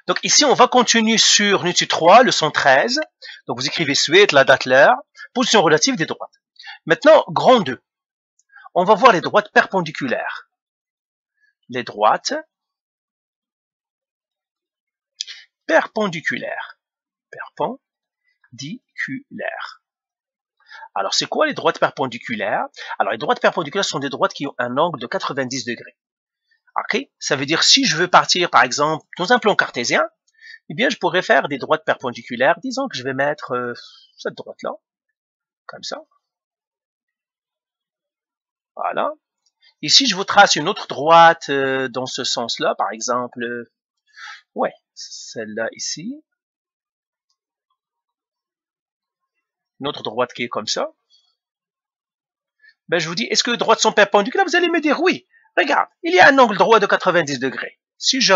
Donc ici, on va continuer sur l'unité 3, leçon 13. Donc vous écrivez suite, la date, l'heure, position relative des droites. Maintenant, grand 2. On va voir les droites perpendiculaires. Les droites perpendiculaires. Perpendiculaires. Alors, c'est quoi les droites perpendiculaires? Alors, les droites perpendiculaires sont des droites qui ont un angle de 90 degrés. Ok? Ça veut dire si je veux partir, par exemple, dans un plan cartésien, eh bien, je pourrais faire des droites perpendiculaires. Disons que je vais mettre cette droite-là, comme ça. Voilà. Et si je vous trace une autre droite dans ce sens-là, par exemple, ouais, celle-là ici. Une autre droite qui est comme ça. Ben, je vous dis, est-ce que les droites sont perpendiculaires? Vous allez me dire oui. Regarde, il y a un angle droit de 90 degrés. Si je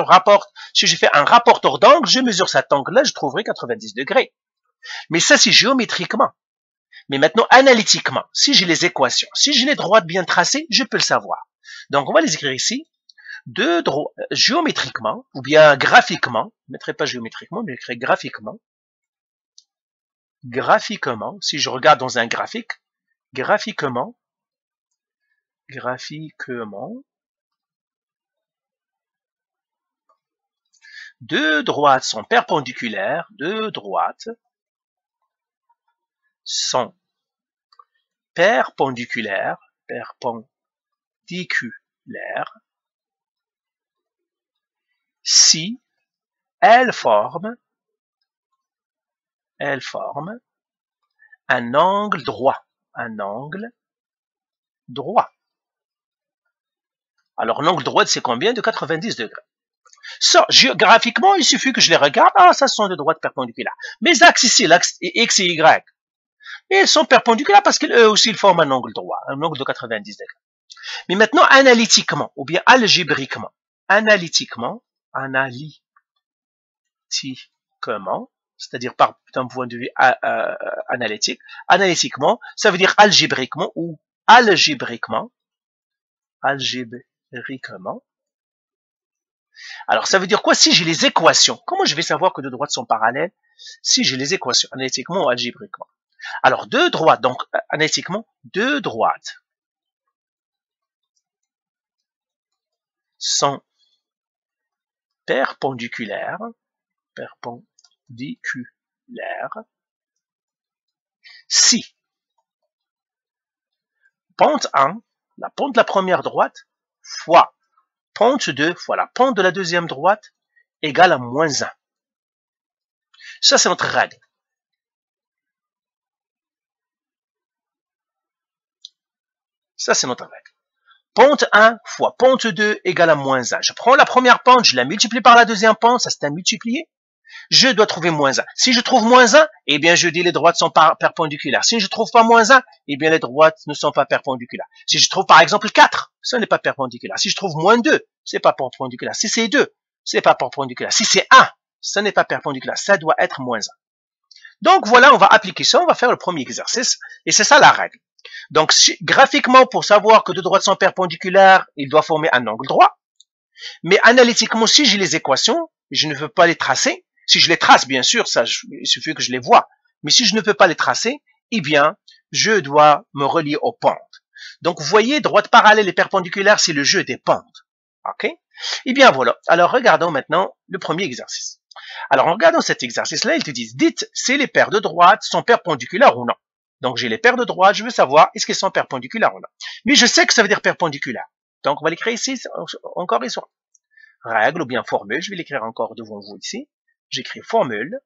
fais un rapporteur d'angle, je mesure cet angle-là, je trouverai 90 degrés. Mais ça, c'est géométriquement. Mais maintenant, analytiquement, si j'ai les équations, si j'ai les droites bien tracées, je peux le savoir. Donc, on va les écrire ici. Deux droites, géométriquement, ou bien graphiquement, je ne mettrai pas géométriquement, mais j'écris graphiquement. Graphiquement, si je regarde dans un graphique, graphiquement, deux droites sont perpendiculaires, deux droites sont perpendiculaires, si elles forment un angle droit, Alors, l'angle droit, c'est combien? De 90 degrés. Ça, géographiquement, il suffit que je les regarde. Ah, ça sont des droites perpendiculaires. Mes axes ici, l'axe X et Y, ils sont perpendiculaires parce qu'eux aussi, ils forment un angle droit, un angle de 90 degrés. Mais maintenant, analytiquement, ou bien algébriquement, c'est-à-dire d'un point de vue analytiquement, ça veut dire algébriquement ou algébriquement. Alors, ça veut dire quoi si j'ai les équations? Comment je vais savoir que deux droites sont parallèles si j'ai les équations, analytiquement ou algébriquement? Alors, deux droites, donc analytiquement, deux droites sont perpendiculaires, si pente 1, la pente de la première droite, fois pente 2 fois la pente de la deuxième droite égale à moins 1. Ça, c'est notre règle. Ça, c'est notre règle. Pente 1 fois pente 2 égale à moins 1. Je prends la première pente, je la multiplie par la deuxième pente, ça c'est un multiplié. Je dois trouver moins 1. Si je trouve moins 1, eh bien, je dis les droites sont perpendiculaires. Si je trouve pas moins 1, eh bien, les droites ne sont pas perpendiculaires. Si je trouve, par exemple, 4, ça n'est pas perpendiculaire. Si je trouve moins 2, c'est pas perpendiculaire. Si c'est 2, c'est pas perpendiculaire. Si c'est 1, ça n'est pas perpendiculaire. Ça doit être moins 1. Donc, voilà, on va appliquer ça. On va faire le premier exercice. Et c'est ça la règle. Donc, graphiquement, pour savoir que deux droites sont perpendiculaires, il doit former un angle droit. Mais analytiquement, si j'ai les équations, je ne veux pas les tracer. Si je les trace, bien sûr, ça, il suffit que je les vois. Mais si je ne peux pas les tracer, eh bien, je dois me relier aux pentes. Donc, vous voyez, droite parallèle et perpendiculaire, c'est le jeu des pentes. OK? Eh bien, voilà. Alors, regardons maintenant le premier exercice. Alors, en regardant cet exercice-là, ils te disent, dites si les paires de droites sont perpendiculaires ou non. Donc, j'ai les paires de droites, je veux savoir est-ce qu'elles sont perpendiculaires ou non. Mais je sais que ça veut dire perpendiculaire. Donc, on va l'écrire ici, encore et soit. Règle ou bien formule, je vais l'écrire encore devant vous ici. J'écris formule.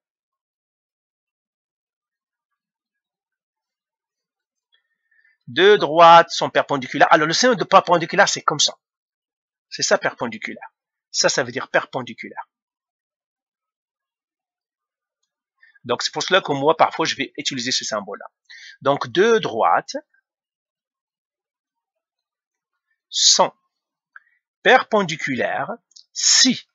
Deux droites sont perpendiculaires. Alors, le signe de perpendiculaire, c'est comme ça. C'est ça, perpendiculaire. Ça veut dire perpendiculaire. Donc, c'est pour cela que moi, parfois, je vais utiliser ce symbole-là. Donc, deux droites sont perpendiculaires si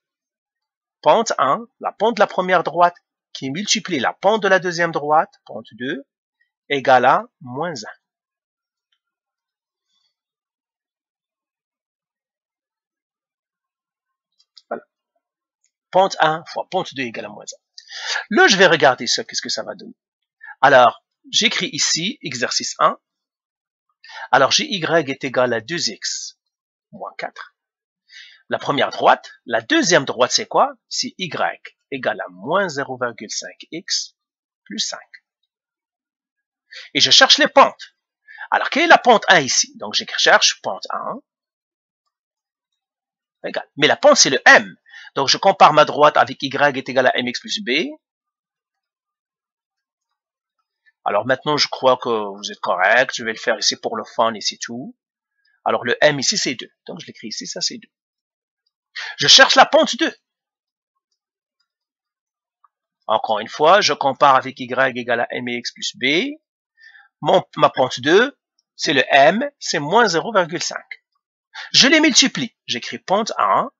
pente 1, la pente de la première droite, qui multiplie la pente de la deuxième droite, pente 2, égale à moins 1. Voilà. Pente 1 fois pente 2 égale à moins 1. Là, je vais regarder ça, qu'est-ce que ça va donner. Alors, j'écris ici, exercice 1. Alors, gy est égal à 2x moins 4. La première droite. La deuxième droite, c'est quoi? C'est y égale à moins 0,5x plus 5. Et je cherche les pentes. Alors, quelle est la pente 1 ici? Donc, je cherche pente 1 égale. Mais la pente, c'est le m. Donc, je compare ma droite avec y est égal à mx plus b. Alors, maintenant, je crois que vous êtes correct. Je vais le faire ici pour le fun et c'est tout. Alors, le m ici, c'est 2. Donc, je l'écris ici, ça, c'est 2. Je cherche la pente 2. Encore une fois, je compare avec y égale à mx plus b. Ma pente 2, c'est le m, c'est moins 0,5. Je les multiplie. J'écris pente 1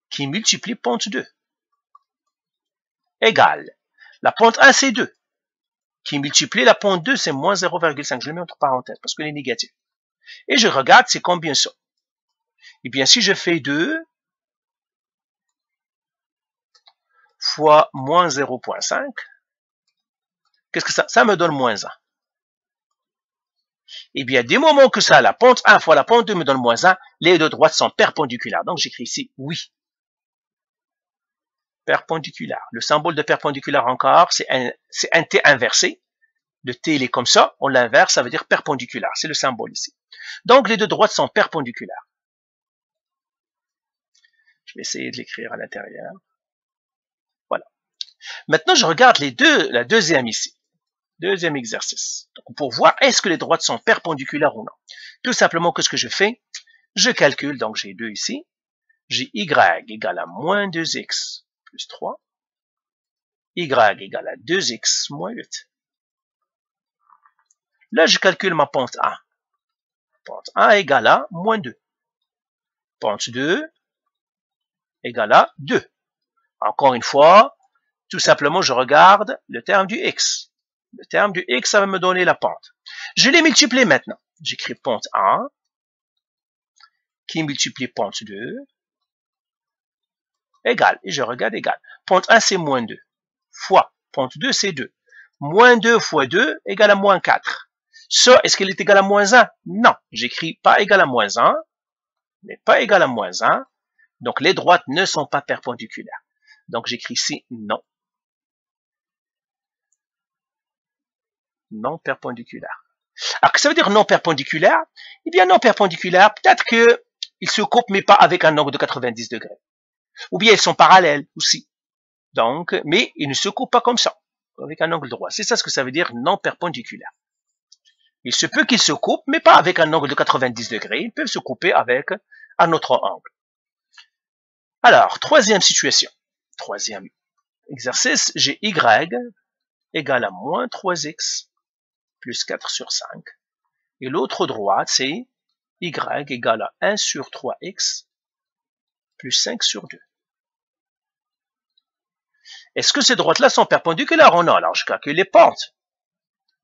qui multiplie pente 2 égale. La pente 1, c'est 2. Qui multiplie la pente 2, c'est moins 0,5. Je le mets entre parenthèses parce qu'il est négatif. Et je regarde, c'est combien ça? Eh bien, si je fais 2 fois moins 0,5, qu'est-ce que ça? Ça me donne moins 1. Eh bien, des moments que ça, la pente 1 fois la pente 2 me donne moins 1, les deux droites sont perpendiculaires. Donc, j'écris ici oui. Perpendiculaire. Le symbole de perpendiculaire encore, c'est un T inversé. Le T, il est comme ça. On l'inverse, ça veut dire perpendiculaire. C'est le symbole ici. Donc, les deux droites sont perpendiculaires. Je vais essayer de l'écrire à l'intérieur. Voilà. Maintenant, je regarde la deuxième ici. Deuxième exercice. Donc, pour voir est-ce que les droites sont perpendiculaires ou non. Tout simplement, qu'est-ce que je fais? Je calcule, donc j'ai 2 ici. J'ai y égale à moins 2x plus 3. Y égale à 2x moins 8. Là, je calcule ma pente 1. Pente 1 égale à moins 2. Pente 2 égale à 2. Encore une fois, tout simplement, je regarde le terme du x. Le terme du x, ça va me donner la pente. Je les multiplie maintenant. J'écris pente 1 qui multiplie pente 2 égale. Et je regarde égale. Pente 1, c'est moins 2. Fois pente 2, c'est 2. Moins 2 fois 2 égale à moins 4. Ça, est-ce qu'elle est égale à moins 1? Non. J'écris pas égal à moins 1, mais pas égal à moins 1. Donc, les droites ne sont pas perpendiculaires. Donc, j'écris ici non. Non perpendiculaire. Alors, que ça veut dire non perpendiculaire? Eh bien, non perpendiculaire, peut-être qu'ils se coupent, mais pas avec un angle de 90 degrés. Ou bien, ils sont parallèles aussi. Donc, mais ils ne se coupent pas comme ça, avec un angle droit. C'est ça ce que ça veut dire non perpendiculaire. Il se peut qu'ils se coupent, mais pas avec un angle de 90 degrés. Ils peuvent se couper avec un autre angle. Alors, troisième situation. Troisième exercice, j'ai y égale à moins 3x plus 4 sur 5. Et l'autre droite, c'est y égale à 1 sur 3x plus 5 sur 2. Est-ce que ces droites-là sont perpendiculaires ou non? Alors, je calcule les pentes.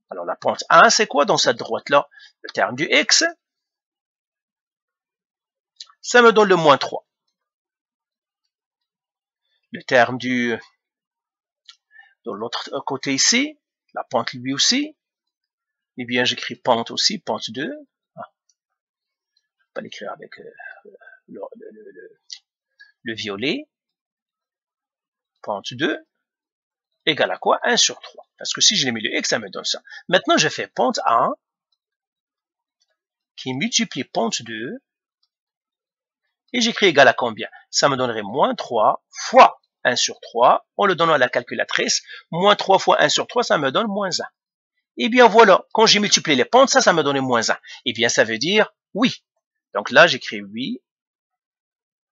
Alors, la pente 1, c'est quoi dans cette droite-là? Le terme du x, ça me donne le moins 3. Le terme de l'autre côté ici, la pente lui aussi, eh bien, j'écris pente aussi, pente 2. Ah, je ne vais pas l'écrire avec le violet. Pente 2 égale à quoi? 1 sur 3. Parce que si je l'ai mis le x, ça me donne ça. Maintenant, je fais pente 1 qui multiplie pente 2 et j'écris égal à combien? Ça me donnerait moins 3 fois 1 sur 3, en le donnant à la calculatrice. Moins 3 fois 1 sur 3, ça me donne moins 1. Eh bien voilà, quand j'ai multiplié les pentes, ça me donnait moins 1. Eh bien, ça veut dire oui. Donc là, j'écris oui,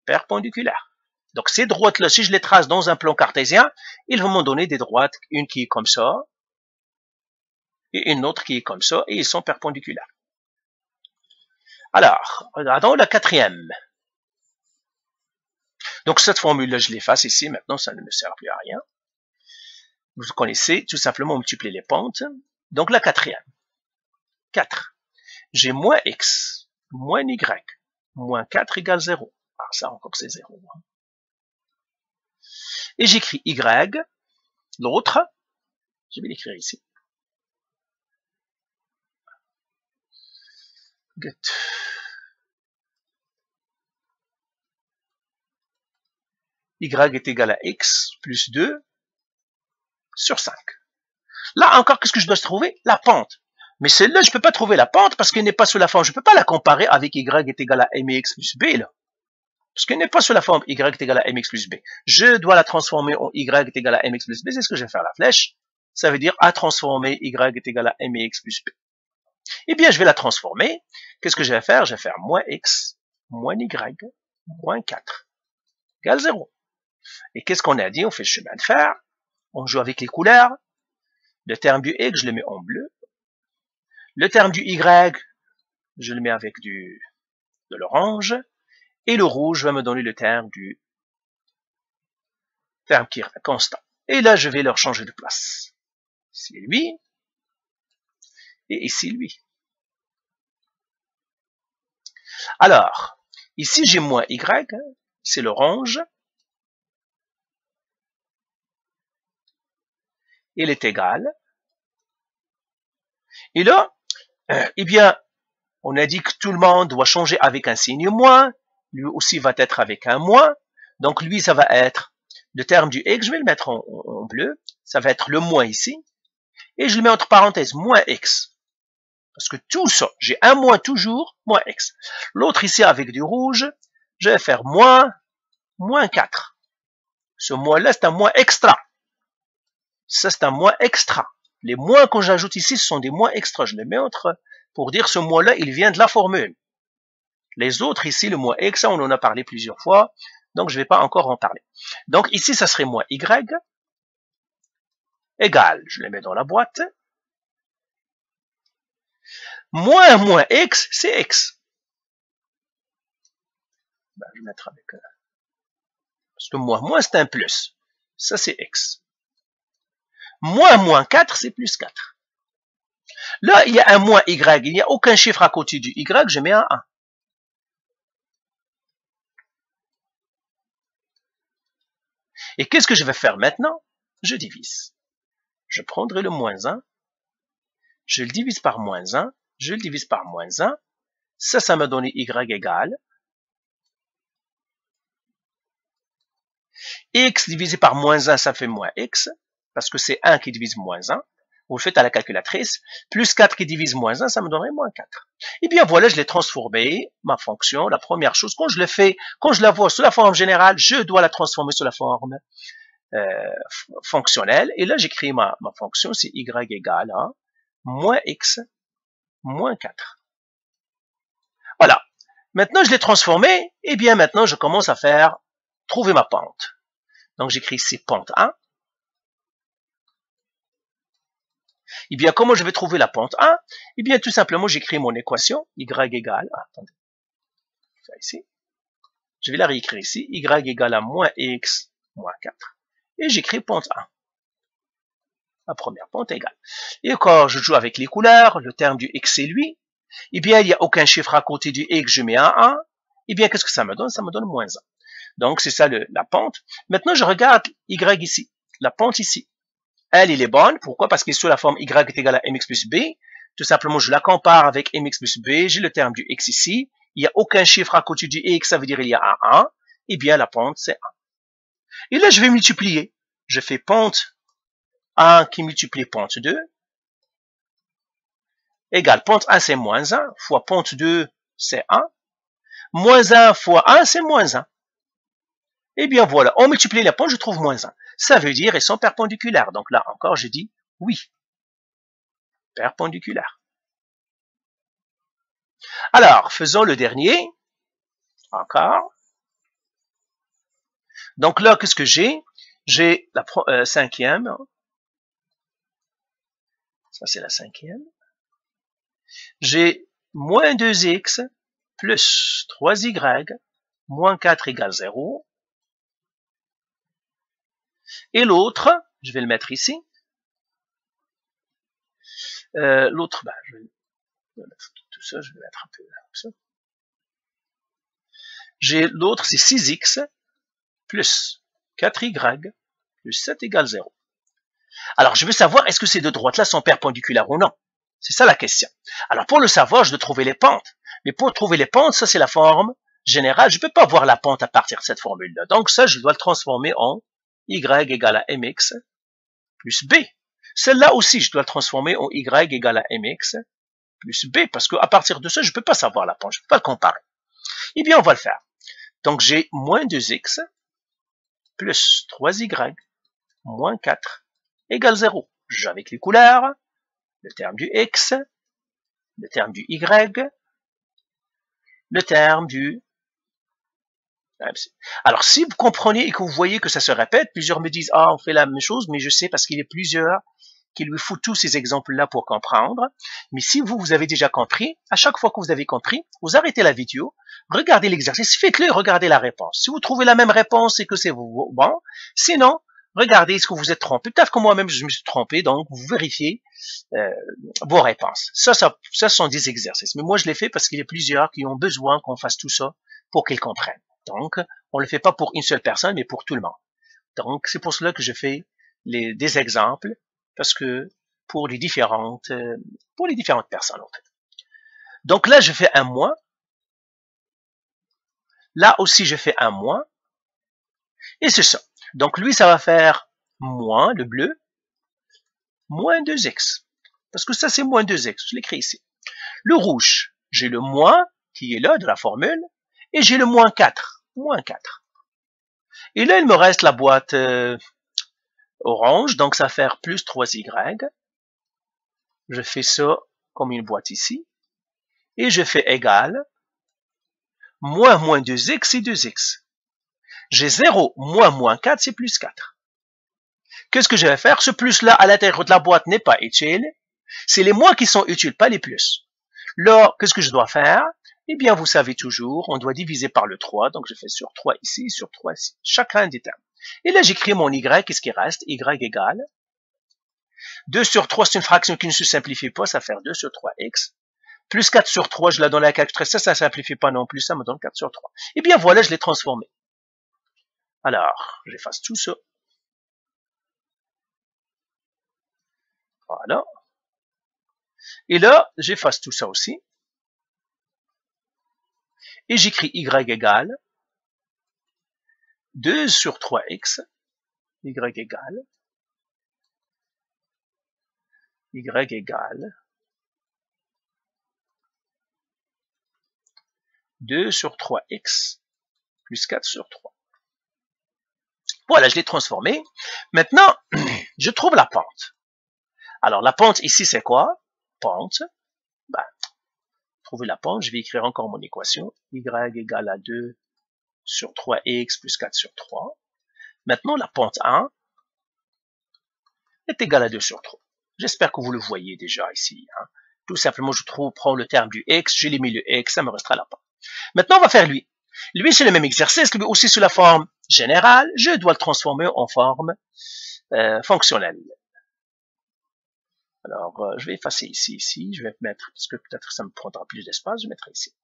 perpendiculaire. Donc ces droites-là, si je les trace dans un plan cartésien, ils vont m'en donner des droites, une qui est comme ça, et une autre qui est comme ça, et ils sont perpendiculaires. Alors, regardons la quatrième. Donc cette formule-là, je l'efface ici, maintenant ça ne me sert plus à rien. Vous connaissez, tout simplement multiplier les pentes. Donc la quatrième. 4. J'ai moins x, moins y, moins 4 égale 0. Alors ça encore c'est 0. Et j'écris y, l'autre, je vais l'écrire ici. Get. Y est égal à x plus 2 sur 5. Là encore, qu'est-ce que je dois trouver? La pente. Mais celle-là, je ne peux pas trouver la pente parce qu'elle n'est pas sous la forme. Je ne peux pas la comparer avec y est égal à mx plus b, là. Parce qu'elle n'est pas sous la forme y est égal à mx plus b. Je dois la transformer en y est égal à mx plus b. C'est ce que je vais faire la flèche. Ça veut dire à transformer y est égal à mx plus b. Eh bien, je vais la transformer. Qu'est-ce que je vais faire? Je vais faire moins x moins y moins 4 égale 0. Et qu'est-ce qu'on a dit? On fait le chemin de fer. On joue avec les couleurs. Le terme du x, je le mets en bleu. Le terme du y, je le mets avec de l'orange. Et le rouge va me donner le terme qui est constant. Et là, je vais leur changer de place. Ici, lui. Et ici, lui. Alors, ici, j'ai moins y. C'est l'orange. Il est égal. Et là, eh bien, on a dit que tout le monde doit changer avec un signe moins. Lui aussi va être avec un moins. Donc, lui, ça va être le terme du x. Je vais le mettre en bleu. Ça va être le moins ici. Et je le mets entre parenthèses, moins x. Parce que tout ça, j'ai un moins toujours, moins x. L'autre ici avec du rouge, je vais faire moins 4. Ce moins-là, c'est un moins extra. Ça, c'est un moins extra. Les moins que j'ajoute ici, ce sont des moins extra. Je les mets entre, pour dire ce moins-là, il vient de la formule. Les autres ici, le moins x, on en a parlé plusieurs fois, donc je ne vais pas encore en parler. Donc ici, ça serait moins y, égal, je les mets dans la boîte, moins x, c'est x. Ben, je vais mettre avec parce que moins, c'est un plus. Ça, c'est x. Moins 4, c'est plus 4. Là, il y a un moins y. Il n'y a aucun chiffre à côté du y. Je mets un 1. Et qu'est-ce que je vais faire maintenant? Je divise. Je prendrai le moins 1. Je le divise par moins 1. Je le divise par moins 1. Ça m'a donné y égale x divisé par moins 1, ça fait moins x, parce que c'est 1 qui divise moins 1. Vous le faites à la calculatrice. Plus 4 qui divise moins 1, ça me donnerait moins 4. Et bien voilà, je l'ai transformé, ma fonction. La première chose, quand je le fais, quand je la vois sous la forme générale, je dois la transformer sous la forme fonctionnelle. Et là, j'écris ma fonction, c'est y égale à moins x moins 4. Voilà. Maintenant, je l'ai transformé. Et bien maintenant, je commence à faire trouver ma pente. Donc, j'écris ici pente 1. Et bien, comment je vais trouver la pente 1? Eh bien, tout simplement, j'écris mon équation, y égale, attendez, ça ici. Je vais la réécrire ici, y égale à moins x moins 4. Et j'écris pente 1. La première pente égale. Et quand je joue avec les couleurs, le terme du x c'est lui. Eh bien, il n'y a aucun chiffre à côté du x, je mets un 1. Eh bien, qu'est-ce que ça me donne? Ça me donne moins 1. Donc, c'est ça la pente. Maintenant, je regarde y ici, la pente ici. Elle, il est bonne. Pourquoi? Parce qu'elle est sous la forme y est égal à mx plus b. Tout simplement, je la compare avec mx plus b. J'ai le terme du x ici. Il n'y a aucun chiffre à côté du x, ça veut dire il y a un 1. Eh bien, la pente, c'est 1. Et là, je vais multiplier. Je fais pente 1 qui multiplie pente 2. Égale pente 1, c'est moins 1. Fois pente 2, c'est 1. Moins 1 fois 1, c'est moins 1. Eh bien, voilà. On multiplie la pente, je trouve moins 1. Ça veut dire, elles sont perpendiculaires. Donc là, encore, je dis oui. Perpendiculaire. Alors, faisons le dernier. Encore. Donc là, qu'est-ce que j'ai? J'ai la cinquième. Ça, c'est la cinquième. J'ai moins 2x plus 3y moins 4 égale 0. Et l'autre, je vais le mettre ici. L'autre, je vais mettre tout ça, je vais mettre un peu comme ça. L'autre, c'est 6x plus 4y plus 7 égale 0. Alors, je veux savoir, est-ce que ces deux droites-là sont perpendiculaires ou non? C'est ça la question. Alors, pour le savoir, je dois trouver les pentes. Mais pour trouver les pentes, ça, c'est la forme générale. Je ne peux pas voir la pente à partir de cette formule-là. Donc, ça, je dois le transformer en y égale à mx plus b. Celle-là aussi, je dois le transformer en y égale à mx plus b, parce qu'à partir de ça, je ne peux pas savoir la pente, je ne peux pas le comparer. Eh bien, on va le faire. Donc, j'ai moins 2x plus 3y moins 4 égale 0. Je joue avec les couleurs, le terme du x, le terme du y, le terme du... Alors, si vous comprenez et que vous voyez que ça se répète, plusieurs me disent « Ah, on fait la même chose », mais je sais parce qu'il y a plusieurs qui lui faut tous ces exemples-là pour comprendre. Mais si vous avez déjà compris, à chaque fois que vous avez compris, vous arrêtez la vidéo, regardez l'exercice, faites-le et regardez la réponse. Si vous trouvez la même réponse, c'est que c'est bon. Sinon, regardez est-ce que vous êtes trompé. Peut-être que moi-même, je me suis trompé, donc vous vérifiez vos réponses. Ça sont des exercices. Mais moi, je les fais parce qu'il y a plusieurs qui ont besoin qu'on fasse tout ça pour qu'ils comprennent. Donc, on ne le fait pas pour une seule personne, mais pour tout le monde. Donc, c'est pour cela que je fais des exemples, parce que pour les différentes personnes, en fait. Donc là, je fais un moins. Là aussi, je fais un moins. Et c'est ça. Donc lui, ça va faire moins, le bleu, moins 2x. Parce que ça, c'est moins 2x. Je l'écris ici. Le rouge, j'ai le moins qui est là de la formule, et j'ai le moins 4. Moins 4. Et là, il me reste la boîte orange, donc ça va faire plus 3y. Je fais ça comme une boîte ici. Et je fais égal. Moins 2x, c'est 2x. J'ai 0 moins 4, c'est plus 4. Qu'est-ce que je vais faire? Ce plus-là, à l'intérieur de la boîte, n'est pas utile. C'est les moins qui sont utiles, pas les plus. Là, qu'est-ce que je dois faire? Eh bien, vous savez toujours, on doit diviser par le 3. Donc, je fais sur 3 ici, sur 3 ici. Chacun des termes. Et là, j'écris mon y. Qu'est-ce qui reste? Y égale 2 sur 3, c'est une fraction qui ne se simplifie pas. Ça va faire 2 sur 3x. Plus 4 sur 3, je la donne à la calculatrice. Ça ne simplifie pas non plus. Ça me donne 4 sur 3. Eh bien, voilà, je l'ai transformé. Alors, j'efface tout ça. Voilà. Et là, j'efface tout ça aussi. Et j'écris y égale 2 sur 3x, y égale 2 sur 3x plus 4 sur 3. Voilà, je l'ai transformé. Maintenant, je trouve la pente. Alors, la pente ici, c'est quoi? Pente. Ben, trouver la pente, je vais écrire encore mon équation. Y égale à 2 sur 3x plus 4 sur 3. Maintenant, la pente 1 est égale à 2 sur 3. J'espère que vous le voyez déjà ici. Hein. Tout simplement, je prends le terme du x, j'ai mis le x, ça me restera la pente. Maintenant, on va faire lui. Lui, c'est le même exercice, lui aussi sous la forme générale. Je dois le transformer en forme fonctionnelle. Alors, je vais effacer ici, je vais mettre, parce que peut-être ça me prendra plus d'espace, je mettrai ici.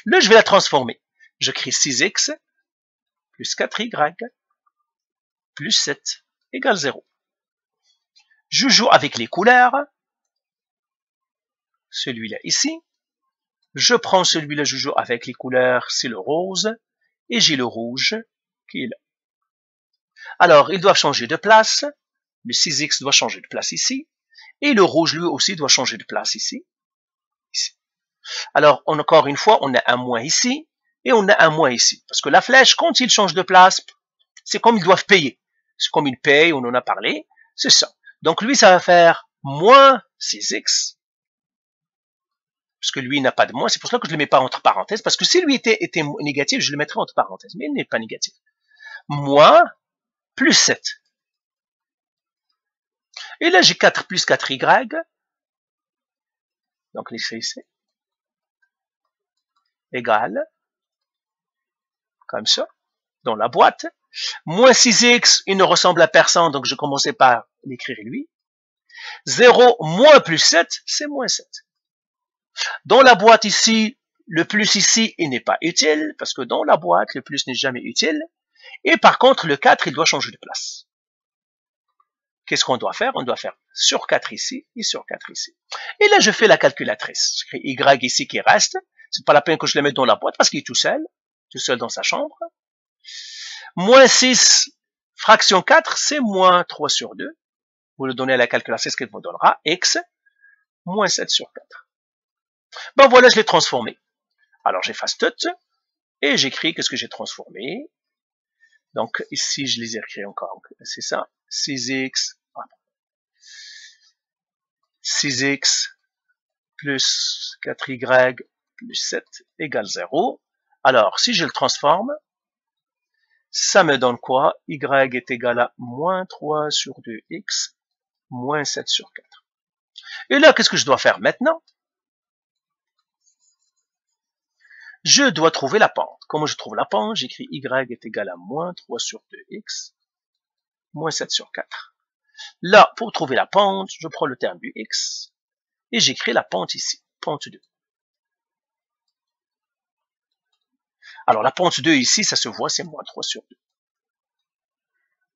Là, je vais la transformer. Je crée 6x plus 4y plus 7 égale 0. Je joue avec les couleurs. Celui-là ici. Je prends celui-là, je joue avec les couleurs, c'est le rose. Et j'ai le rouge qui est là. Alors, ils doivent changer de place. Le 6x doit changer de place ici. Et le rouge, lui aussi, doit changer de place ici. Alors, encore une fois, on a un moins ici. Et on a un moins ici. Parce que la flèche, quand il change de place, c'est comme ils doivent payer. C'est comme une paye, on en a parlé. C'est ça. Donc, lui, ça va faire moins 6x. Parce que lui, il n'a pas de moins. C'est pour cela que je ne le mets pas entre parenthèses. Parce que si lui était négatif, je le mettrais entre parenthèses. Mais il n'est pas négatif. Moins plus 7. Et là, j'ai 4 plus 4y. Donc, l'écrit ici. Égale. Comme ça. Dans la boîte. Moins 6x, il ne ressemble à personne. Donc, je commençais par l'écrire lui. 0 moins plus 7, c'est moins 7. Dans la boîte ici, Le plus ici, il n'est pas utile, parce que dans la boîte, le plus n'est jamais utile. Et par contre, le 4, il doit changer de place. Qu'est-ce qu'on doit faire? On doit faire sur 4 ici et sur 4 ici. Et là, je fais la calculatrice. Je crée Y ici qui reste. C'est pas la peine que je le mette dans la boîte parce qu'il est tout seul dans sa chambre. Moins 6, fraction 4, c'est moins 3 sur 2. Vous le donnez à la calculatrice, qu'elle vous donnera X, moins 7 sur 4. Ben voilà, je l'ai transformé. Alors, j'efface tout et j'écris qu'est-ce que j'ai transformé. Donc, ici, je les ai écrits encore. C'est ça. 6x plus 4y plus 7 égale 0. Alors, si je le transforme, ça me donne quoi? Y est égal à moins 3 sur 2x, moins 7 sur 4. Et là, qu'est-ce que je dois faire maintenant? Je dois trouver la pente. Comment je trouve la pente? J'écris y est égal à moins 3 sur 2x, moins 7 sur 4. Là, pour trouver la pente, je prends le terme du x et j'écris la pente ici, pente 2. Alors, la pente 2 ici, ça se voit, c'est moins 3 sur 2.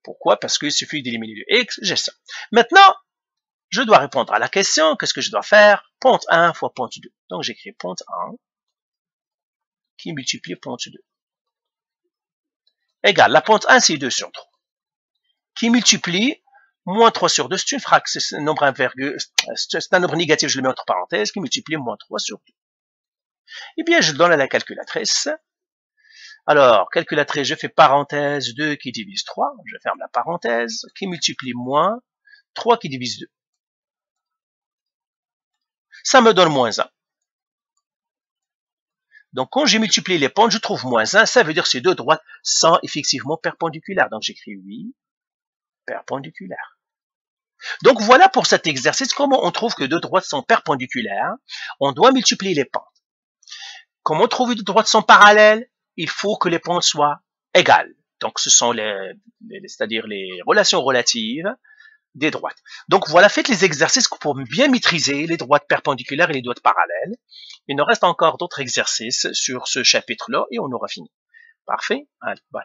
Pourquoi? Parce qu'il suffit d'éliminer le x, j'ai ça. Maintenant, je dois répondre à la question, qu'est-ce que je dois faire? Pente 1 fois pente 2. Donc, j'écris pente 1 qui multiplie pente 2. Égale, la pente 1, c'est 2 sur 3. Qui multiplie moins 3 sur 2, c'est une fraction, c'est un nombre c'est un nombre négatif, je le mets entre parenthèses, qui multiplie moins 3 sur 2. Eh bien, je le donne à la calculatrice. Alors, calculatrice, je fais parenthèse 2 qui divise 3, je ferme la parenthèse, qui multiplie moins 3 qui divise 2. Ça me donne moins 1. Donc, quand j'ai multiplié les pentes, je trouve moins 1, ça veut dire que ces deux droites sont effectivement perpendiculaires. Donc, j'écris oui, perpendiculaire. Donc, voilà pour cet exercice, comment on trouve que deux droites sont perpendiculaires. On doit multiplier les pentes. Comment trouver deux droites sont parallèles? Il faut que les pentes soient égales. Donc, ce sont c'est-à-dire les relations relatives des droites. Donc, voilà, faites les exercices pour bien maîtriser les droites perpendiculaires et les droites parallèles. Il nous reste encore d'autres exercices sur ce chapitre-là et on aura fini. Parfait. Allez, bye.